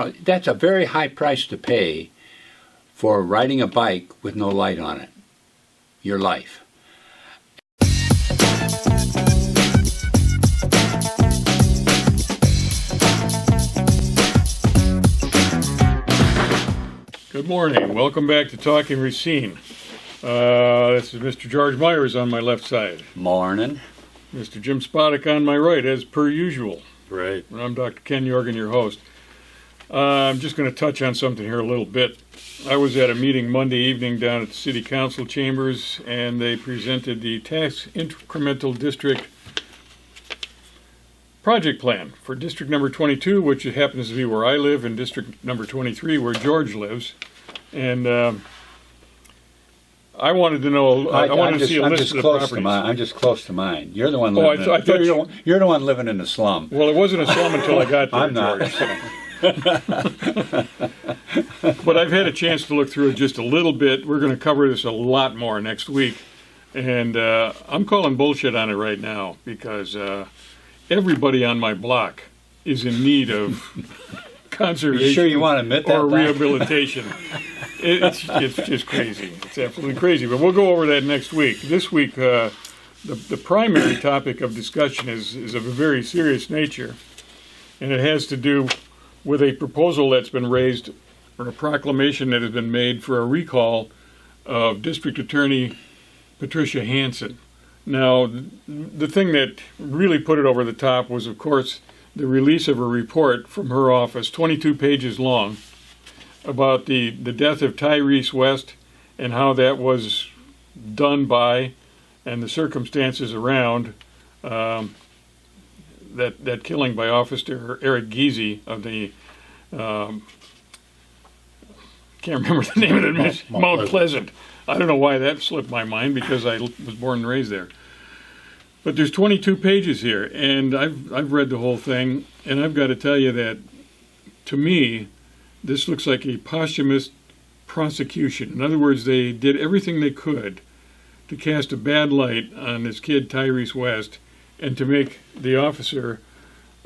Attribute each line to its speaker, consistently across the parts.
Speaker 1: Now, that's a very high price to pay for riding a bike with no light on it. Your life.
Speaker 2: Good morning. Welcome back to Talking Racine. This is Mr. George Myers on my left side.
Speaker 1: Morning.
Speaker 2: Mr. Jim Spodek on my right, as per usual.
Speaker 3: Right.
Speaker 2: And I'm Dr. Ken Yorgan, your host. I'm just going to touch on something here a little bit. I was at a meeting Monday evening down at the City Council chambers, and they presented the Tax Incremental District Project Plan for District number 22, which happens to be where I live, and District number 23, where George lives. And I wanted to know. I wanted to see a list of the properties.
Speaker 1: I'm just close to mine. You're the one living. You're the one living in the slum.
Speaker 2: Well, it wasn't a slum until I got there.
Speaker 1: I'm not.
Speaker 2: But I've had a chance to look through it just a little bit. We're going to cover this a lot more next week, and I'm calling bullshit on it right now because everybody on my block is in need of conservation.
Speaker 1: You sure you want to admit that?
Speaker 2: Or rehabilitation. It's just crazy. It's absolutely crazy. But we'll go over that next week. This week, the primary topic of discussion is of a very serious nature, and it has to do with a proposal that's been raised, or a proclamation that has been made for a recall of District Attorney Trisha Hanson. Now, the thing that really put it over the top was, of course, the release of a report from her office, 22 pages long, about the death of Tyrese West and how that was done by, and the circumstances around that killing by Officer Eric Giese of the can't remember the name of it, Mount Pleasant. I don't know why that slipped my mind because I was born and raised there. But there's 22 pages here, and I've read the whole thing, and I've got to tell you that, to me, this looks like a posthumous prosecution. In other words, they did everything they could to cast a bad light on this kid, Tyrese West, and to make the officer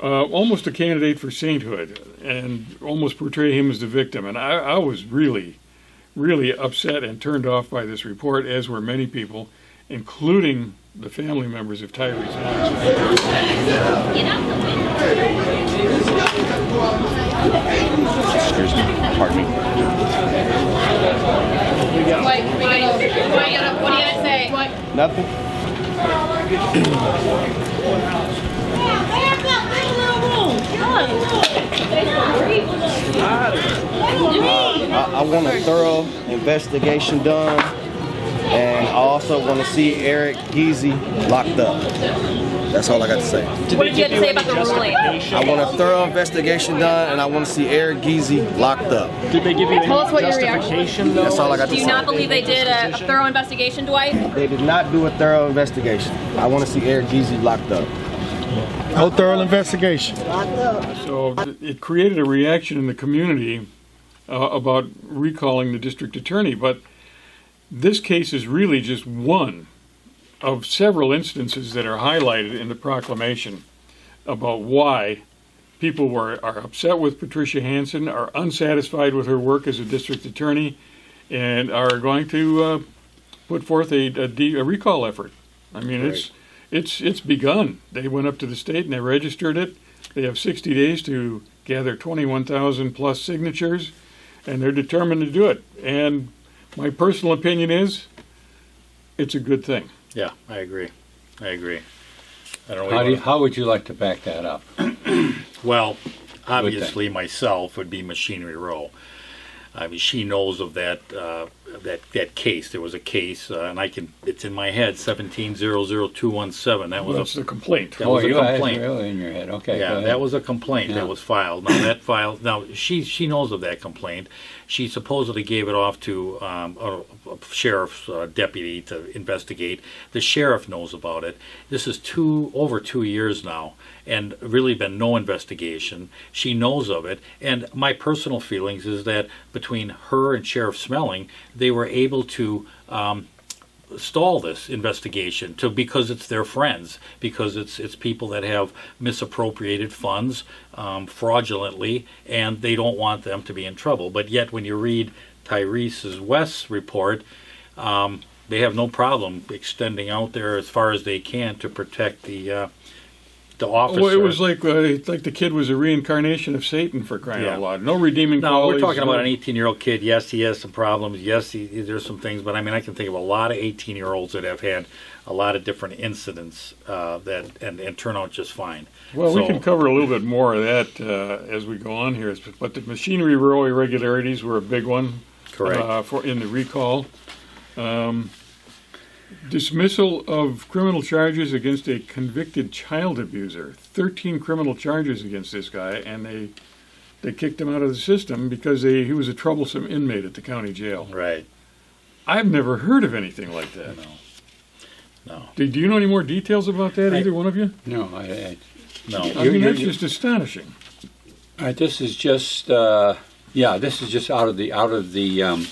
Speaker 2: almost a candidate for sainthood and almost portray him as the victim. And I was really, really upset and turned off by this report, as were many people, including the family members of Tyrese Hanson.
Speaker 3: Excuse me. Pardon me.
Speaker 4: What do you gotta say?
Speaker 3: Nothing. I want a thorough investigation done, and I also want to see Eric Giese locked up. That's all I got to say.
Speaker 4: What did you have to say about the ruling?
Speaker 3: I want a thorough investigation done, and I want to see Eric Giese locked up.
Speaker 5: Did they give you
Speaker 4: Tell us
Speaker 5: any
Speaker 4: what your
Speaker 5: justification, though?
Speaker 3: That's all I got to
Speaker 4: Do
Speaker 3: say.
Speaker 4: you not believe they did a thorough investigation, Dwight?
Speaker 3: They did not do a thorough investigation. I want to see Eric Giese locked up.
Speaker 6: No thorough investigation.
Speaker 2: So it created a reaction in the community about recalling the district attorney, but this case is really just one of several instances that are highlighted in the proclamation about why people are upset with Trisha Hanson, are unsatisfied with her work as a district attorney, and are going to put forth a recall effort. I mean,
Speaker 3: Right.
Speaker 2: it's begun. They went up to the state and they registered it. They have 60 days to gather 21,000 plus signatures, and they're determined to do it. And my personal opinion is, it's a good thing.
Speaker 5: Yeah, I agree. I don't know.
Speaker 1: How would you like to back that up?
Speaker 5: Well, obviously myself would be Machinery Row. I mean, she knows of that case. There was a case, and it's in my head, 17-00217. That was
Speaker 2: That's the complaint.
Speaker 5: That was a
Speaker 1: you
Speaker 5: complaint.
Speaker 1: had it really in your head. Okay.
Speaker 5: Yeah,
Speaker 1: go ahead.
Speaker 5: that was a complaint that was filed. Now she knows of that complaint. She supposedly gave it off to a sheriff's deputy to investigate. The sheriff knows about it. This is over 2 years now, and really been no investigation. She knows of it, and my personal feelings is that between her and Sheriff Smelling, they were able to stall this investigation because it's their friends, because it's people that have misappropriated funds fraudulently, and they don't want them to be in trouble. But yet, when you read Tyrese's West's report, they have no problem extending out there as far as they can to protect the officer.
Speaker 2: Well, it was like the kid was a reincarnation of Satan, for crying out loud. No redeeming qualities.
Speaker 5: No, we're talking about an 18-year-old kid. Yes, he has some problems. Yes, there's some things. But, I mean, I can think of a lot of 18-year-olds that have had a lot of different incidents and turn out just fine.
Speaker 2: Well, we can cover a little bit more of that as we go on here. But the machinery row irregularities were a big one.
Speaker 5: Correct.
Speaker 2: In the recall. Dismissal of criminal charges against a convicted child abuser. 13 criminal charges against this guy, and they kicked him out of the system because he was a troublesome inmate at the county jail.
Speaker 5: Right.
Speaker 2: I've never heard of anything like that.
Speaker 5: No.
Speaker 2: Do you know any more details about that, either one of you?
Speaker 1: No,
Speaker 5: No.
Speaker 2: I mean, that's just astonishing.
Speaker 1: this is just this is just out of the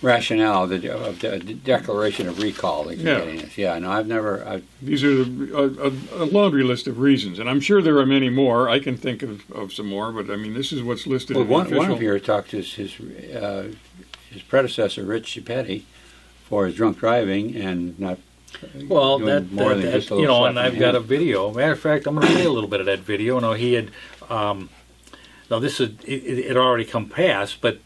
Speaker 1: rationale of the declaration of recall that you're getting this. Yeah, no,
Speaker 2: These are a laundry list of reasons, and I'm sure there are many more. I can think of some more, but I mean, this is what's listed in the official.
Speaker 1: One of you talked to his predecessor, Rich Chipetti, for his drunk driving and not.
Speaker 5: Well,
Speaker 1: doing more than just a little
Speaker 5: and
Speaker 1: slap in
Speaker 5: I've
Speaker 1: the
Speaker 5: got a
Speaker 1: hand.
Speaker 5: video. Matter of fact, I'm going to play a little bit of that video. No, he had. Now this is it had already come past, but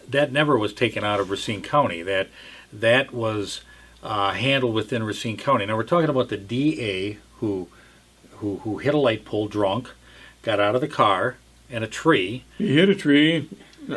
Speaker 5: that never was taken out of Racine County. That was handled within Racine County. Now we're talking about the DA who hit a light pole drunk, got out of the car, and a tree.
Speaker 2: He hit a tree.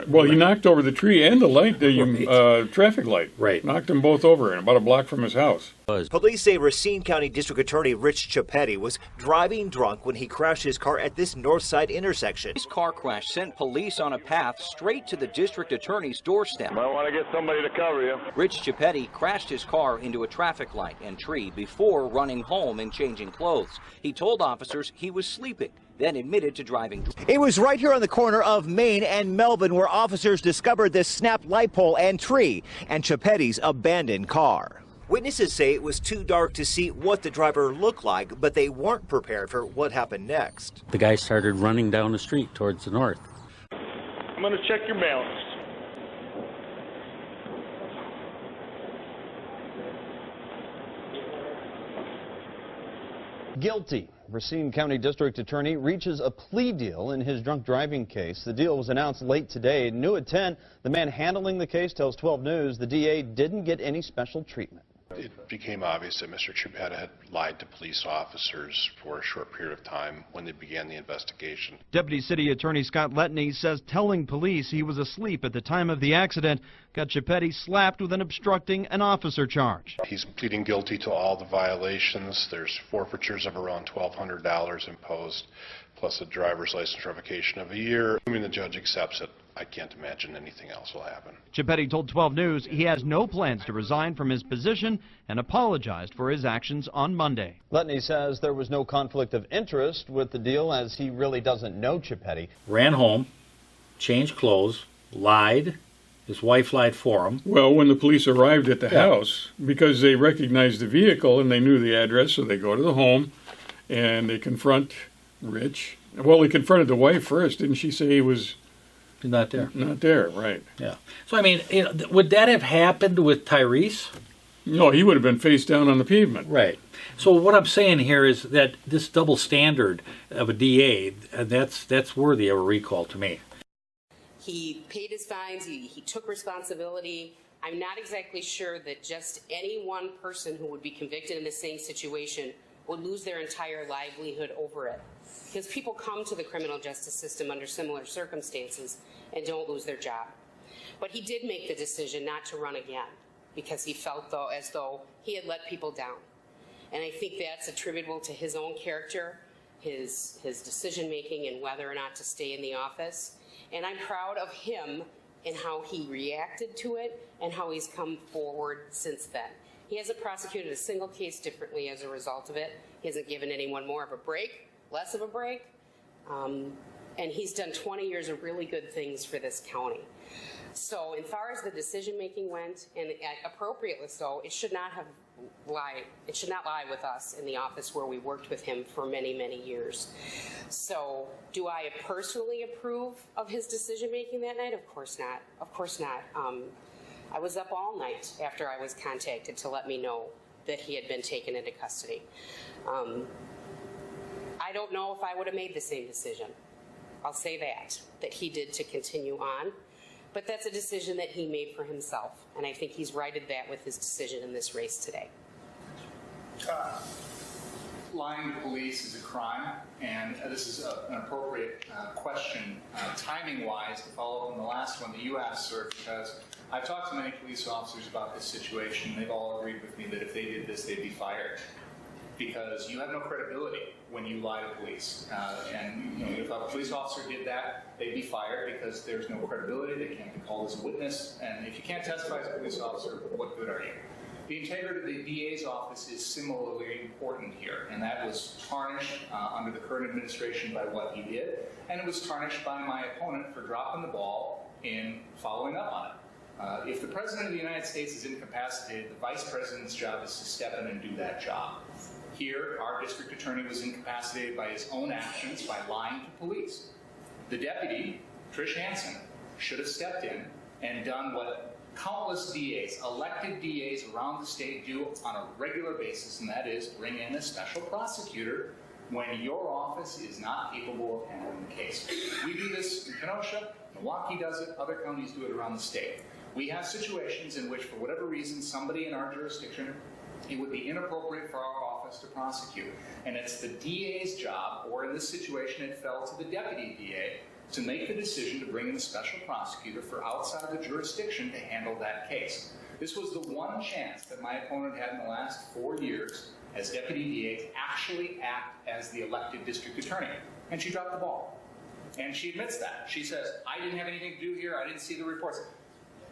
Speaker 2: Well, he knocked over the tree and the light, the traffic light.
Speaker 5: Right.
Speaker 2: Knocked them both over, and about a block from his house.
Speaker 7: Police say Racine County District Attorney Rich Chipetti was driving drunk when he crashed his car at this north side intersection.
Speaker 8: This car crash sent police on a path straight to the district attorney's doorstep.
Speaker 9: Might want to get somebody to cover you.
Speaker 8: Rich Chipetti crashed his car into a traffic light and tree before running home and changing clothes. He told officers he was sleeping, then admitted to driving.
Speaker 7: It was right here on the corner of Main and Melvin where officers discovered this snapped light pole and tree and Chipetti's abandoned car. Witnesses say it was too dark to see what the driver looked like, but they weren't prepared for what happened next.
Speaker 10: The guy started running down the street towards the north.
Speaker 9: I'm going to check your balance.
Speaker 11: Guilty. Racine County District Attorney reaches a plea deal in his drunk driving case. The deal was announced late today. New at 10, the man handling the case tells 12 News the DA didn't get any special treatment.
Speaker 12: It became obvious that Mr. Chipetti had lied to police officers for a short period of time when they began the investigation.
Speaker 11: Deputy City Attorney Scott Letney says telling police he was asleep at the time of the accident got Chipetti slapped with an obstructing an officer charge.
Speaker 12: He's pleading guilty to all the violations. There's forfeitures of around $1,200 imposed, plus a driver's license revocation of a year. Assuming the judge accepts it, I can't imagine anything else will happen.
Speaker 11: Chipetti told 12 News he has no plans to resign from his position and apologized for his actions on Monday. Letney says there was no conflict of interest with the deal as he really doesn't know Chipetti.
Speaker 5: Ran home, changed clothes, lied. His wife lied for him.
Speaker 2: Well, when the police arrived at the house, because they recognized the vehicle and they knew the address, so they go to the home and they confront Rich. Well, they confronted the wife first. Didn't she say he was
Speaker 5: not there?
Speaker 2: Not there, right.
Speaker 5: Yeah. So, I mean, would that have happened with Tyrese?
Speaker 2: No, he would have been face down on the pavement.
Speaker 5: Right. So what I'm saying here is that this double standard of a DA, that's worthy of a recall to me.
Speaker 13: He paid his fines, he took responsibility. I'm not exactly sure that just any one person who would be convicted in the same situation would lose their entire livelihood over it. Because people come to the criminal justice system under similar circumstances and don't lose their job. But he did make the decision not to run again because he felt as though he had let people down. And I think that's attributable to his own character, his decision making and whether or not to stay in the office. And I'm proud of him and how he reacted to it and how he's come forward since then. He hasn't prosecuted a single case differently as a result of it. He hasn't given anyone more of a break, less of a break. And he's done 20 years of really good things for this county. So as far as the decision making went, and appropriately so, it should not lie with us in the office where we worked with him for many, many years. So do I personally approve of his decision making that night? Of course not. Of course not. I was up all night after I was contacted to let me know that he had been taken into custody. I don't know if I would have made the same decision. I'll say that he did to continue on. But that's a decision that he made for himself. And I think he's righted that with his decision in this race today.
Speaker 14: Lying to police is a crime, and this is an appropriate question, timing-wise, to follow up on the last one that you asked, sir, because I've talked to many police officers about this situation. They've all agreed with me that if they did this, they'd be fired. Because you have no credibility when you lie to police. And if a police officer did that, they'd be fired because there's no credibility. They can't be called as a witness. And if you can't testify as a police officer, what good are you? The integrity of the DA's office is similarly important here, and that was tarnished under the current administration by what he did, and it was tarnished by my opponent for dropping the ball in following up on it. If the President of the United States is incapacitated, the Vice President's job is to step in and do that job. Here, our district attorney was incapacitated by his own actions by lying to police. The deputy, Trisha Hanson, should have stepped in and done what countless DAs, elected DAs around the state do on a regular basis, and that is bring in a special prosecutor when your office is not capable of handling the case. We do this in Kenosha, Milwaukee does it, other counties do it around the state. We have situations in which, for whatever reason, somebody in our jurisdiction, it would be inappropriate for our office to prosecute. And it's the DA's job, or in this situation it fell to the deputy DA, to make the decision to bring in a special prosecutor for outside the jurisdiction to handle that case. This was the one chance that my opponent had in the last 4 years as deputy DA to actually act as the elected district attorney. And she dropped the ball. And she admits that. She says, I didn't have anything to do here, I didn't see the reports.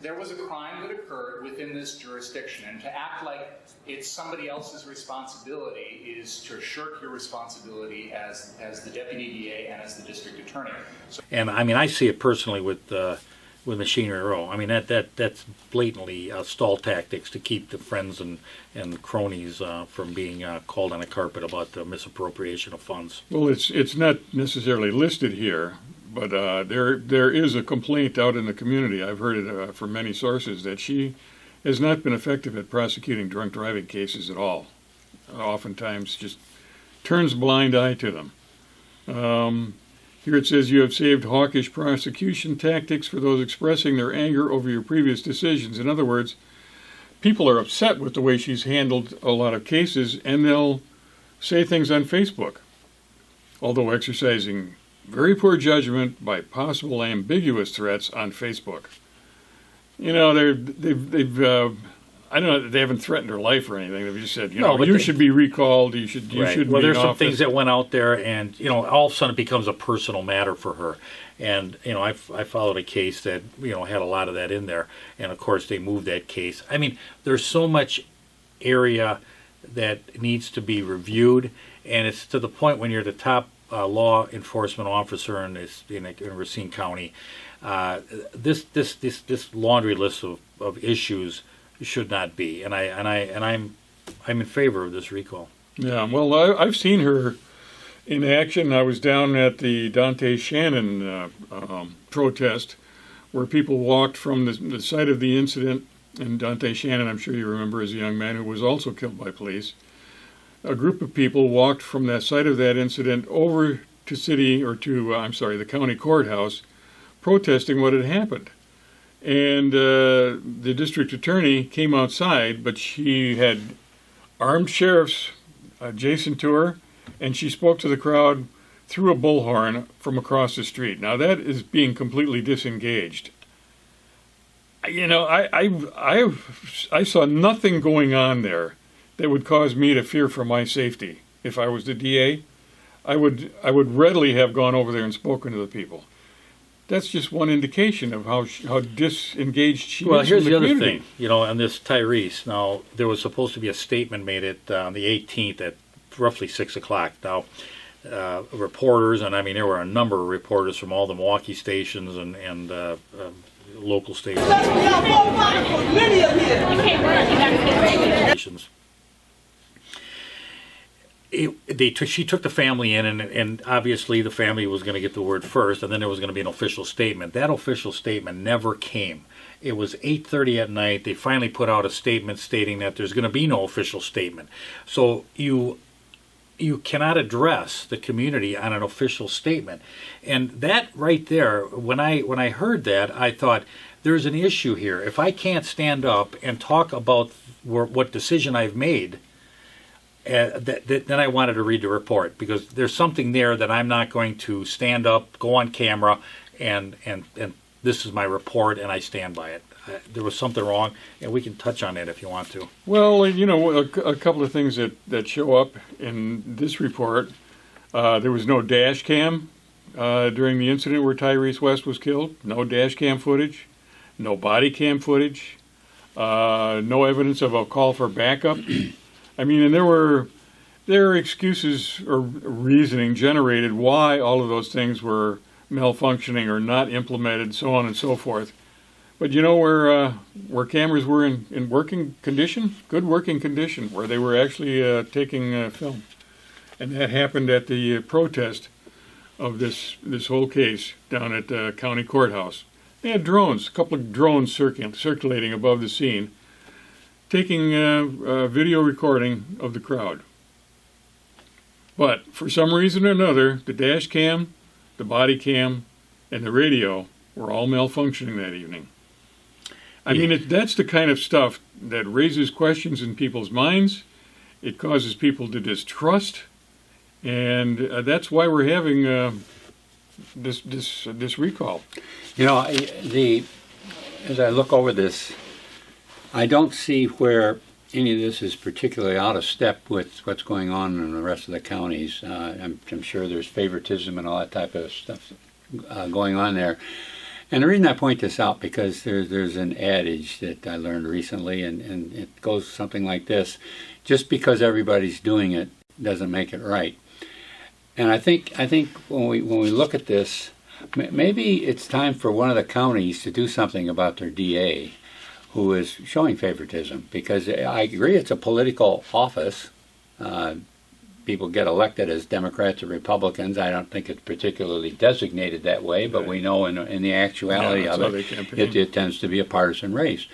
Speaker 14: There was a crime that occurred within this jurisdiction, and to act like it's somebody else's responsibility is to shirk your responsibility as the deputy DA and as the district attorney. So,
Speaker 5: And I mean, I see it personally with Machinery Row. I mean, that's blatantly stall tactics to keep the friends and cronies from being called on a carpet about the misappropriation of funds.
Speaker 2: Well, it's not necessarily listed here, but there is a complaint out in the community. I've heard it from many sources that she has not been effective at prosecuting drunk driving cases at all. Oftentimes just turns a blind eye to them. Here it says you have saved hawkish prosecution tactics for those expressing their anger over your previous decisions. In other words, people are upset with the way she's handled a lot of cases, and they'll say things on Facebook, although exercising very poor judgment by possible ambiguous threats on Facebook. You know, they've I don't know, they haven't threatened her life or anything. They've just said, you should be recalled. You should.
Speaker 5: Well, there's some things that went out there, and all of a sudden it becomes a personal matter for her. And I followed a case that had a lot of that in there, and of course they moved that case. I mean, there's so much area that needs to be reviewed, and it's to the point when you're the top law enforcement officer in Racine County, this laundry list of issues should not be, and I'm in favor of this recall.
Speaker 2: Yeah, well, I've seen her in action. I was down at the Dante Shannon protest, where people walked from the site of the incident. And Dante Shannon, I'm sure you remember, is a young man who was also killed by police. A group of people walked from that site of that incident over to the county courthouse, protesting what had happened. And the district attorney came outside, but she had armed sheriffs adjacent to her, and she spoke to the crowd through a bullhorn from across the street. Now that is being completely disengaged. I saw nothing going on there that would cause me to fear for my safety. If I was the DA, I would readily have gone over there and spoken to the people. That's just one indication of how disengaged she is.
Speaker 5: Well, here's
Speaker 2: the
Speaker 5: other thing, on this Tyrese. Now, there was supposed to be a statement made on the 18th at roughly 6 o'clock. Now, reporters, and I mean there were a number of reporters from all the Milwaukee stations and local stations. She took the family in, and obviously the family was going to get the word first, and then there was going to be an official statement. That official statement never came. It was 8:30 at night. They finally put out a statement stating that there's going to be no official statement. So you cannot address the community on an official statement. And that right there, when I heard that, I thought, there's an issue here. If I can't stand up and talk about what decision I've made, then I wanted to read the report, because there's something there that I'm not going to stand up, go on camera, and this is my report and I stand by it. There was something wrong, and we can touch on it if you want to.
Speaker 2: Well, you know, a couple of things that show up in this report. There was no dash cam during the incident where Tyrese West was killed. No dash cam footage. No body cam footage. No evidence of a call for backup. I mean, and there are excuses or reasoning generated why all of those things were malfunctioning or not implemented, so on and so forth. But you know where cameras were in working condition, good working condition, where they were actually taking film, and that happened at the protest of this whole case down at the county courthouse. They had drones, a couple of drones circulating above the scene, taking video recording of the crowd. But for some reason or another, the dash cam, the body cam, and the radio were all malfunctioning that evening. I mean, that's the kind of stuff that raises questions in people's minds. It causes people to distrust, and that's why we're having this recall.
Speaker 1: You know, as I look over this, I don't see where any of this is particularly out of step with what's going on in the rest of the counties. I'm sure there's favoritism and all that type of stuff going on there. And the reason I point this out, because there's an adage that I learned recently, and it goes something like this: just because everybody's doing it doesn't make it right. And I think when we look at this, maybe it's time for one of the counties to do something about their DA, who is showing favoritism, because I agree it's a political office. People get elected as Democrats or Republicans. I don't think it's particularly designated that way, but we know in the actuality of it tends to be a partisan race.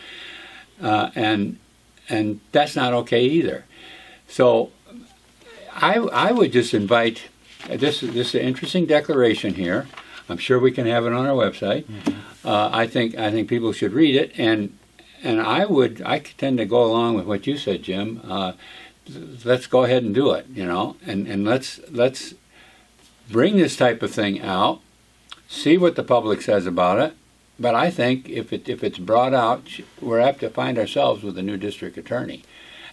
Speaker 1: And that's not okay either. So I would just invite, this is an interesting declaration here. I'm sure we can have it on our website. Mm-hmm. I think people should read it, and I tend to go along with what you said, Jim. Let's go ahead and do it, you know, and let's bring this type of thing out, see what the public says about it. But I think if it's brought out, we're apt to find ourselves with a new district attorney,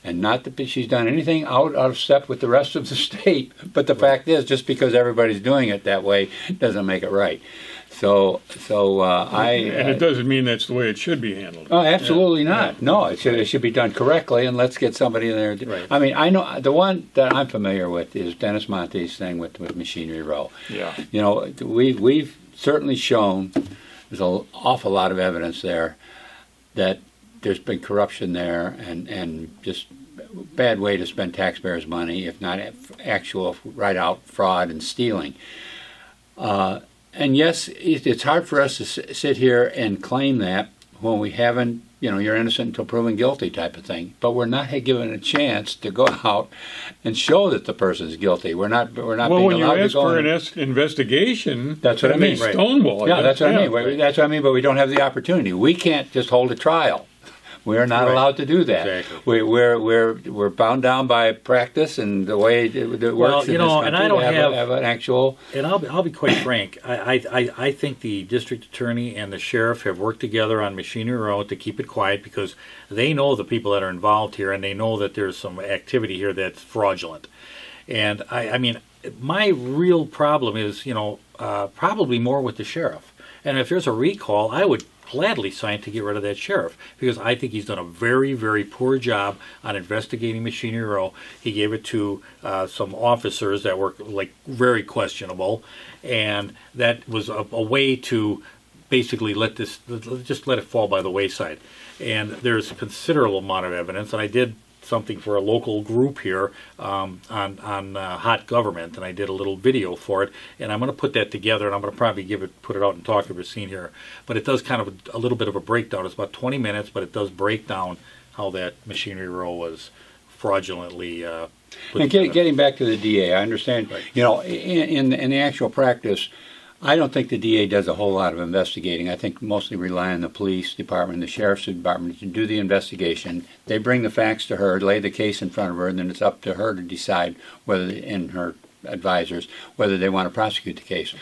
Speaker 1: and not that she's done anything out of step with the rest of the state. But the fact is, just because everybody's doing it that way doesn't make it right. So and
Speaker 2: it doesn't mean that's the way it should be handled.
Speaker 1: Oh, absolutely not. No, it should be done correctly, and let's get somebody in there.
Speaker 5: Right.
Speaker 1: I mean, I know the one that I'm familiar with is Dennis Monte's thing with Machinery Row.
Speaker 2: Yeah.
Speaker 1: You know, we've certainly shown there's an awful lot of evidence there that there's been corruption there, and just bad way to spend taxpayers' money, if not actual right-out fraud and stealing. And yes, it's hard for us to sit here and claim that when we haven't, you know, you're innocent until proven guilty type of thing. But we're not given a chance to go out and show that the person's guilty. We're not being allowed to go.
Speaker 2: Well, when you ask for an investigation,
Speaker 1: that's what I mean.
Speaker 2: Stonewall.
Speaker 1: Yeah, that's what I mean. That's what I mean. But we don't have the opportunity. We can't just hold a trial. We are not allowed to do that.
Speaker 5: Exactly.
Speaker 1: We're bound down by practice and the way it works.
Speaker 5: Well, you know, and I don't
Speaker 1: have an actual.
Speaker 5: And I'll be quite frank. I think the district attorney and the sheriff have worked together on Machinery Row to keep it quiet, because they know the people that are involved here, and they know that there's some activity here that's fraudulent. And I mean, my real problem is, you know, probably more with the sheriff. And if there's a recall, I would gladly sign to get rid of that sheriff, because I think he's done a very, very poor job on investigating Machinery Row. He gave it to some officers that were like very questionable, and that was a way to basically just let it fall by the wayside. And there's a considerable amount of evidence, and I did something for a local group here on hot government, and I did a little video for it, and I'm going to put that together, and I'm going to probably put it out and talk to Racine here. But it does kind of a little bit of a breakdown. It's about 20 minutes, but it does break down how that Machinery Row was fraudulently put
Speaker 1: And
Speaker 5: together.
Speaker 1: getting back to the DA, I understand.
Speaker 5: Right.
Speaker 1: You know, in the actual practice, I don't think the DA does a whole lot of investigating. I think mostly rely on the police department, the sheriff's department to do the investigation. They bring the facts to her, lay the case in front of her, and then it's up to her to decide whether, and her advisors, whether they want to prosecute the case.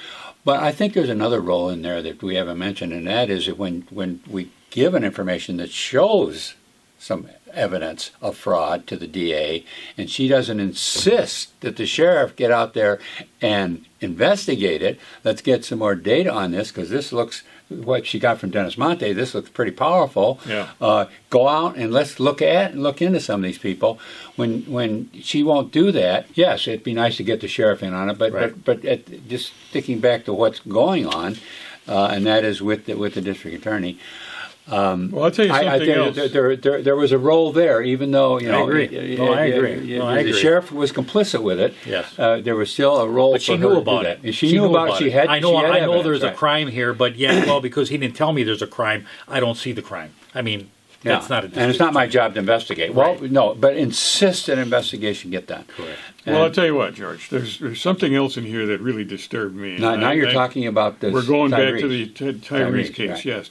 Speaker 1: But I think there's another role in there that we haven't mentioned, and that is that when we give an information that shows some evidence of fraud to the DA, and she doesn't insist that the sheriff get out there and investigate it. Let's get some more data on this, because this looks, what she got from Dennis Monte, this looks pretty powerful.
Speaker 2: Yeah.
Speaker 1: Go out and let's look into some of these people. When she won't do that, yes, it'd be nice to get the sheriff in on it, but just sticking back to what's going on, and that is with the district attorney.
Speaker 2: Well, I'll tell you something else.
Speaker 1: There was a role there, even though I
Speaker 5: agree.
Speaker 1: The sheriff was complicit with it.
Speaker 5: Yes,
Speaker 1: there was still a role.
Speaker 5: But
Speaker 1: for
Speaker 5: she
Speaker 1: her
Speaker 5: knew
Speaker 1: to
Speaker 5: about
Speaker 1: do
Speaker 5: it.
Speaker 1: that. She knew about it. She had.
Speaker 5: I know
Speaker 1: evidence,
Speaker 5: there's
Speaker 1: right.
Speaker 5: a crime here, but yet, well, because he didn't tell me there's a crime, I don't see the crime. I mean, that's not a.
Speaker 1: And it's not my job to investigate.
Speaker 5: Right.
Speaker 1: Well, no, but insist an investigation get done.
Speaker 5: Correct.
Speaker 2: Well, I'll tell you what, George. There's something else in here that really disturbed me.
Speaker 1: Now you're talking about this.
Speaker 2: We're going back
Speaker 1: Tyrese.
Speaker 2: to the Tyrese case,
Speaker 1: right.
Speaker 2: yes.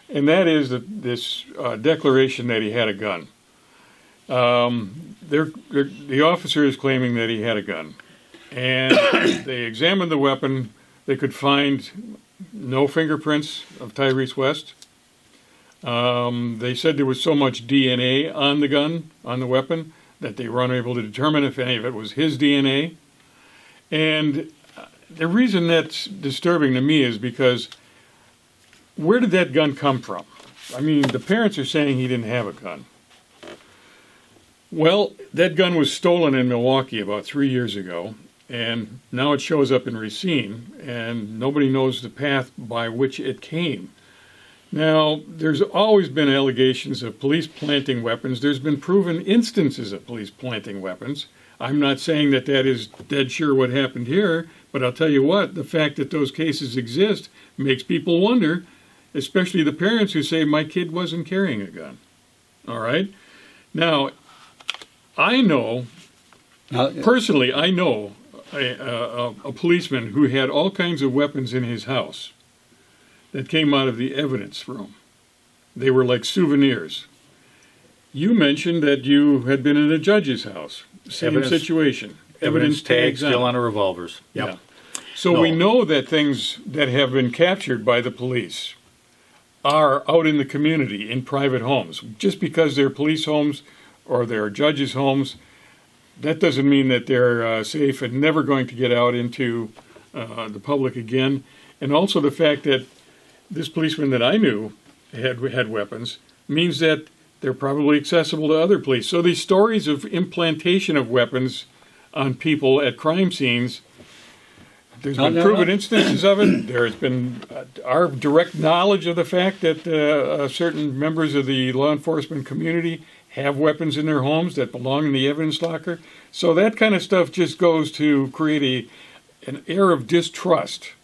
Speaker 2: And that is this declaration that he had a gun. The officer is claiming that he had a gun. And they examined the weapon. They could find no fingerprints of Tyrese West. They said there was so much DNA on the gun, on the weapon, that they were unable to determine if any of it was his DNA. And the reason that's disturbing to me is because where did that gun come from? I mean, the parents are saying he didn't have a gun. Well, that gun was stolen in Milwaukee about 3 years ago, and now it shows up in Racine, and nobody knows the path by which it came. Now, there's always been allegations of police planting weapons. There's been proven instances of police planting weapons. I'm not saying that is dead sure what happened here, but I'll tell you what, the fact that those cases exist makes people wonder, especially the parents who say, my kid wasn't carrying a gun. All right? Now, I know, personally, I know a policeman who had all kinds of weapons in his house that came out of the evidence room. They were like souvenirs. You mentioned that you had been in a judge's house. Same situation.
Speaker 5: Evidence tags
Speaker 2: on
Speaker 5: still
Speaker 2: it.
Speaker 5: on the revolvers. Yep.
Speaker 2: Yeah. So we know that things that have been captured by the police are out in the community in private homes. Just because they're police homes or they're judges' homes, that doesn't mean that they're safe and never going to get out into the public again. And also the fact that this policeman that I knew had weapons means that they're probably accessible to other police. So these stories of implantation of weapons on people at crime scenes, there's been proven instances of it. There has been our direct knowledge of the fact that certain members of the law enforcement community have weapons in their homes that belong in the evidence locker. So that kind of stuff just goes to create an air of distrust.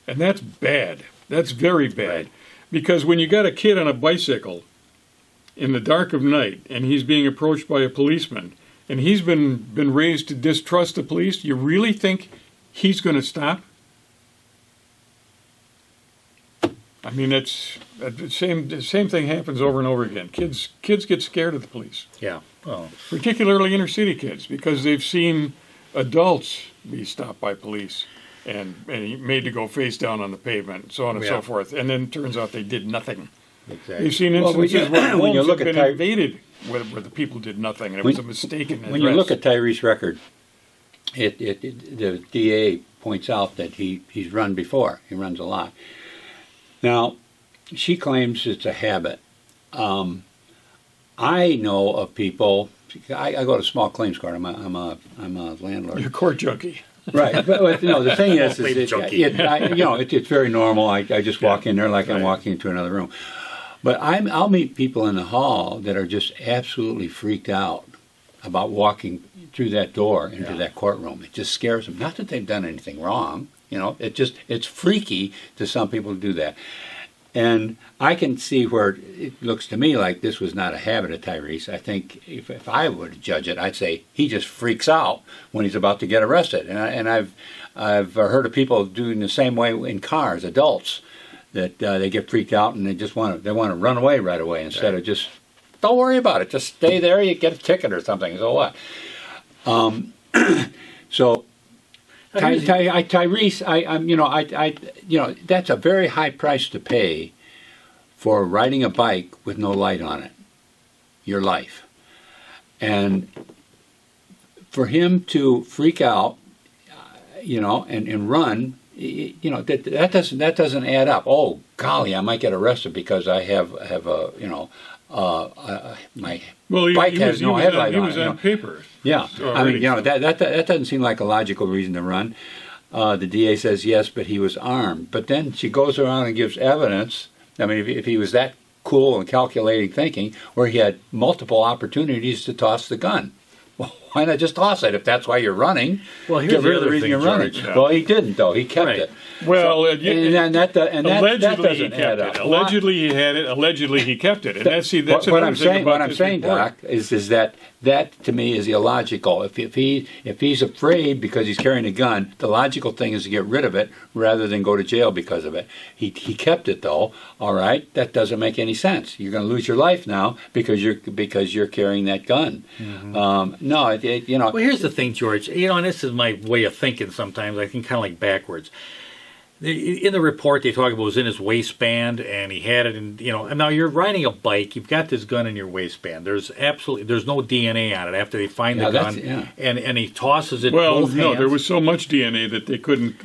Speaker 2: And that's bad. That's very bad. Right. Because when you got a kid on a bicycle in the dark of night and he's being approached by a policeman and he's been raised to distrust the police, you really think he's going to stop? I mean, it's the same thing happens over and over again. Kids get scared of the police.
Speaker 5: Yeah. Well,
Speaker 2: particularly inner city kids, because they've seen adults be stopped by police and made to go face down on the pavement, so on and so forth. And then it turns out they did nothing.
Speaker 5: Exactly.
Speaker 2: They've seen instances where
Speaker 1: when you
Speaker 2: homes
Speaker 1: look
Speaker 2: have
Speaker 1: at
Speaker 2: been invaded where the people did nothing, and it was a mistaken address.
Speaker 1: When you look at Tyrese's record, the DA points out that he's run before. He runs a lot. Now, she claims it's a habit. I know of people. I go to small claims court. I'm a landlord.
Speaker 2: You're a court junkie.
Speaker 1: Right, but no. The thing is it's very normal. I just walk in there like I'm walking into another room. But I'll meet people in the hall that are just absolutely freaked out about walking through that door into that courtroom. It just scares them. Not that they've done anything wrong. It's freaky to some people to do that. And I can see where it looks to me like this was not a habit of Tyrese. I think if I were to judge it, I'd say he just freaks out when he's about to get arrested. And I've heard of people doing the same way in cars, adults, that they get freaked out and they want to run away right away instead of just don't worry about it. Just stay there. You get a ticket or something. So what? So. Tyrese, that's a very high price to pay for riding a bike with no light on it, your life. And for him to freak out, and run, that doesn't add up. Oh, golly, I might get arrested because I have my bike has no headlight on it.
Speaker 2: He was on paper.
Speaker 1: Yeah, that doesn't seem like a logical reason to run. The DA says yes, but he was armed. But then she goes around and gives evidence. I mean, if he was that cool and calculating thinking, where he had multiple opportunities to toss the gun. Well, why not just toss it if that's why you're running?
Speaker 5: Well, here's
Speaker 1: get rid
Speaker 5: the
Speaker 1: of the
Speaker 5: other
Speaker 1: reason
Speaker 5: thing,
Speaker 1: you're running.
Speaker 5: George.
Speaker 1: Well, he didn't, though. He kept it.
Speaker 2: Well,
Speaker 1: that doesn't add up.
Speaker 2: Allegedly he had it. Allegedly he kept it. And that's
Speaker 1: what I'm saying, Doc, is that to me is illogical. If he's afraid because he's carrying a gun, the logical thing is to get rid of it rather than go to jail because of it. He kept it though. All right, that doesn't make any sense. You're going to lose your life now because you're carrying that gun.
Speaker 5: Mm-hmm.
Speaker 1: Well,
Speaker 5: here's the thing, George. And this is my way of thinking. Sometimes I think kind of like backwards. In the report, they talk about it was in his waistband, and he had it in, and now you're riding a bike, you've got this gun in your waistband. There's no DNA on it after they find the gun, and he tosses it both hands.
Speaker 2: No, there was so much DNA that they couldn't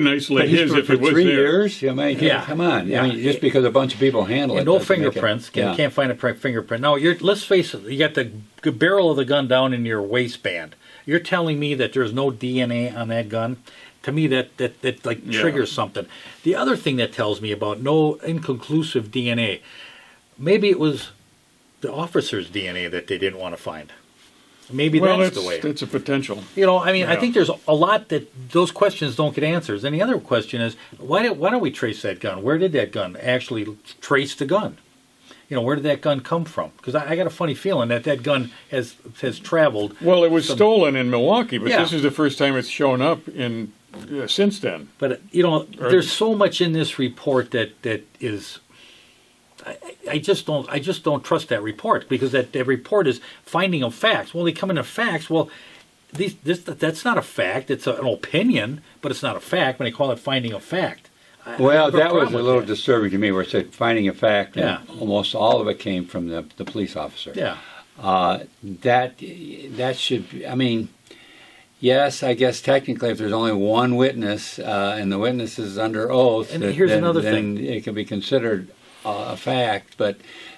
Speaker 2: isolate his if it was
Speaker 1: 3
Speaker 2: there.
Speaker 1: years, come on. I mean, just because a bunch of people handle it.
Speaker 5: No fingerprints, can't find a fingerprint. Now, let's face it, you got the barrel of the gun down in your waistband. You're telling me that there's no DNA on that gun? To me, that triggers something. The other thing that tells me about no inconclusive DNA, maybe it was the officer's DNA that they didn't want to find. Maybe that's the way.
Speaker 2: That's a potential.
Speaker 5: I think there's a lot that those questions don't get answers. And the other question is, why don't we trace that gun? Where did that gun actually trace the gun? Where did that gun come from? Because I got a funny feeling that gun has traveled.
Speaker 2: Well, it was stolen in Milwaukee, but this is the first time it's shown up since then.
Speaker 5: But there's so much in this report that is. I just don't trust that report because that report is finding of facts. Well, they come into facts. Well, that's not a fact. It's an opinion, but it's not a fact. When they call it finding of fact.
Speaker 1: Well, that was a little disturbing to me, where it said finding a fact, and almost all of it came from the police officer.
Speaker 5: Yeah.
Speaker 1: That should be, yes, I guess technically if there's only one witness and the witness is under oath,
Speaker 5: and here's another thing.
Speaker 1: It can be considered a fact, but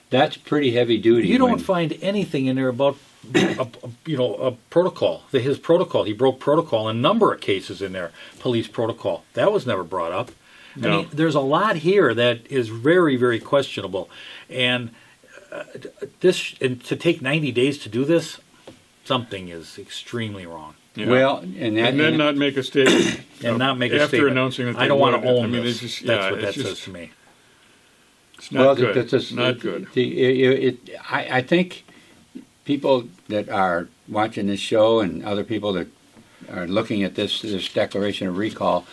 Speaker 1: that's pretty heavy duty.
Speaker 5: You don't find anything in there about a protocol. His protocol. He broke protocol in a number of cases in there. Police protocol. That was never brought up.
Speaker 2: No.
Speaker 5: I mean, there's a lot here that is very, very questionable, and to take 90 days to do this, something is extremely wrong.
Speaker 2: Yeah.
Speaker 1: Well,
Speaker 2: and then not make a statement. After announcing that
Speaker 5: I don't want to own
Speaker 2: this.
Speaker 5: That's what that says to me.
Speaker 2: It's not good. It's not good.
Speaker 1: I think people that are watching this show and other people that are looking at this declaration of recall,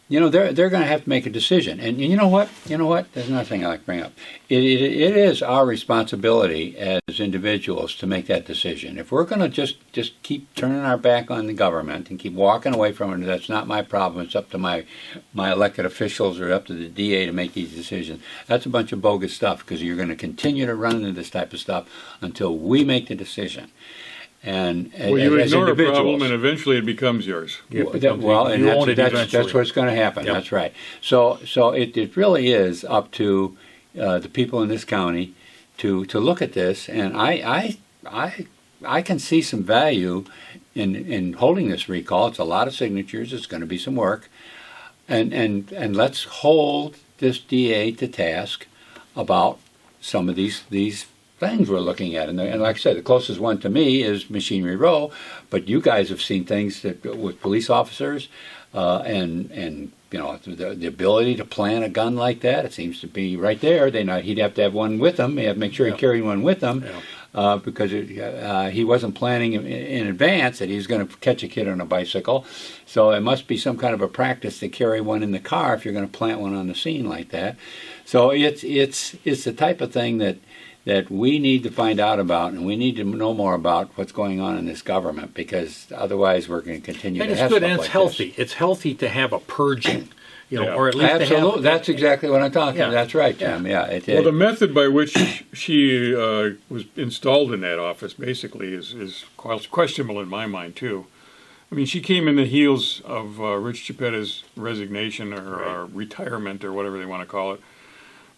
Speaker 1: they're going to have to make a decision. And you know what? There's another thing I'd like to bring up. It is our responsibility as individuals to make that decision. If we're going to just keep turning our back on the government and keep walking away from it, that's not my problem. It's up to my elected officials or up to the DA to make these decisions. That's a bunch of bogus stuff, because you're going to continue to run into this type of stuff until we make the decision. and
Speaker 2: Well, you
Speaker 1: as
Speaker 2: ignore a
Speaker 1: individuals.
Speaker 2: problem and eventually it becomes yours.
Speaker 1: Well, and
Speaker 5: you own it
Speaker 1: that's
Speaker 5: eventually.
Speaker 1: what's going to happen.
Speaker 5: Yep.
Speaker 1: That's right. So it really is up to the people in this county to look at this, and I can see some value in holding this recall. It's a lot of signatures. It's going to be some work, and let's hold this DA to task about some of these things we're looking at. And like I said, the closest one to me is Machinery Row, but you guys have seen things that with police officers and you know, the ability to plan a gun like that. It seems to be right there. He'd have to have one with him. He'd have to make sure he carried one with him. Because he wasn't planning in advance that he was going to catch a kid on a bicycle. So it must be some kind of a practice to carry one in the car if you're going to plant one on the scene like that. So it's the type of thing that we need to find out about, and we need to know more about what's going on in this government, because otherwise we're going to continue
Speaker 5: And
Speaker 1: to
Speaker 5: it's
Speaker 1: have
Speaker 5: good
Speaker 1: stuff
Speaker 5: and it's
Speaker 1: like
Speaker 5: healthy.
Speaker 1: this.
Speaker 5: It's healthy to have a purging, you know, or at least
Speaker 1: Absolutely.
Speaker 5: to have.
Speaker 1: That's exactly what I'm talking about. That's right, Jim. Yeah.
Speaker 2: Well, the method by which she was installed in that office basically is questionable in my mind, too. I mean, she came in the heels of Rich Chippetta's resignation or retirement or whatever they want to call it.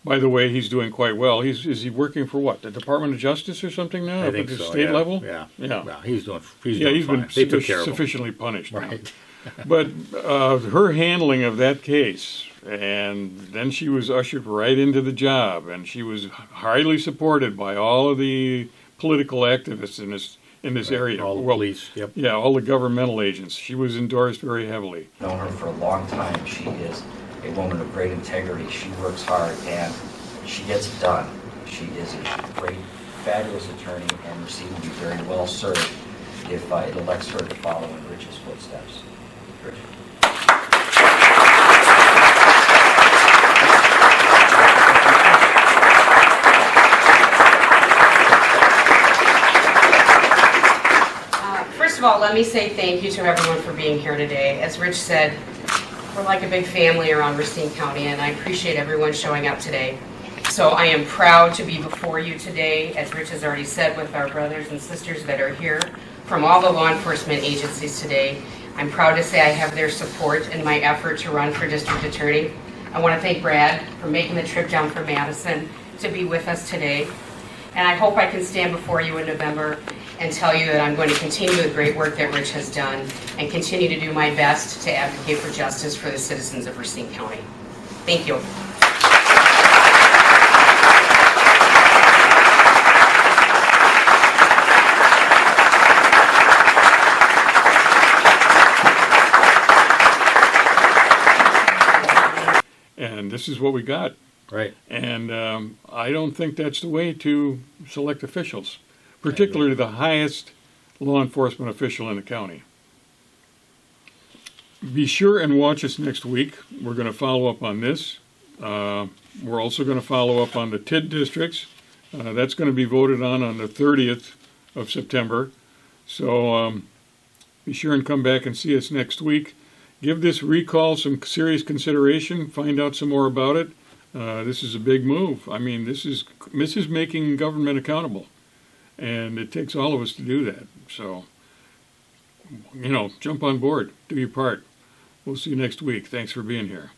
Speaker 2: By the way, he's doing quite well. Is he working for what? The Department of Justice or something now?
Speaker 5: I think
Speaker 2: at the
Speaker 5: so,
Speaker 2: state
Speaker 5: yeah.
Speaker 2: level?
Speaker 5: Yeah.
Speaker 2: Yeah.
Speaker 5: Well, he's doing
Speaker 2: He's
Speaker 5: fine.
Speaker 2: been
Speaker 5: They took care of him.
Speaker 2: sufficiently punished. now.
Speaker 5: Right.
Speaker 2: But her handling of that case, and then she was ushered right into the job, and she was highly supported by all of the political activists in this area.
Speaker 5: All the police, yep.
Speaker 2: Yeah, all the governmental agents. She was endorsed very heavily.
Speaker 15: Known her for a long time. She is a woman of great integrity. She works hard and she gets it done. She is a great, fabulous attorney, and Racine will be very well served if it elects her to follow in Rich's footsteps. Rich.
Speaker 13: First of all, let me say thank you to everyone for being here today. As Rich said, we're like a big family around Racine County, and I appreciate everyone showing up today. So I am proud to be before you today, as Rich has already said, with our brothers and sisters that are here from all the law enforcement agencies today. I'm proud to say I have their support in my effort to run for district attorney. I want to thank Brad for making the trip down from Madison to be with us today. And I hope I can stand before you in November and tell you that I'm going to continue the great work that Rich has done and continue to do my best to advocate for justice for the citizens of Racine County. Thank you.
Speaker 2: And this is what we got.
Speaker 5: Right.
Speaker 2: And I don't think that's the way to select officials, particularly the highest law enforcement official in the county. Be sure and watch us next week. We're going to follow up on this. We're also going to follow up on the TID districts. That's going to be voted on the 30th of September. So be sure and come back and see us next week. Give this recall some serious consideration. Find out some more about it. This is a big move. I mean, this is making government accountable. And it takes all of us to do that. So, you know, jump on board. Do your part. We'll see you next week. Thanks for being here.